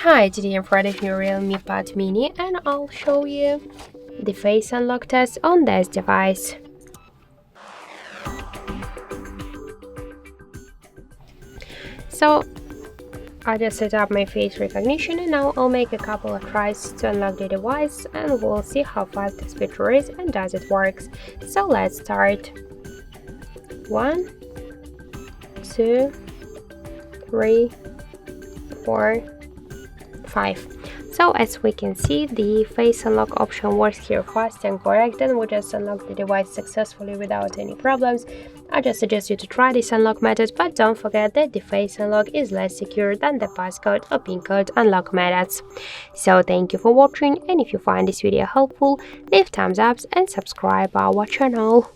Hi, today I'm for the new REALME Pad Mini and I'll show you the face unlock test on this device. So I just set up my face recognition and now I'll make a couple of tries to unlock the device and we'll see how fast this feature is and does it works. So let's start. 1, 2, 3, 4, 5. So as we can see, the face unlock option works here fast and correct, and we just unlock the device successfully without any problems. I just suggest you to try this unlock method, but don't forget that the face unlock is less secure than the passcode or PIN code unlock methods. So thank you for watching, and if you find this video helpful, leave thumbs up and subscribe our channel.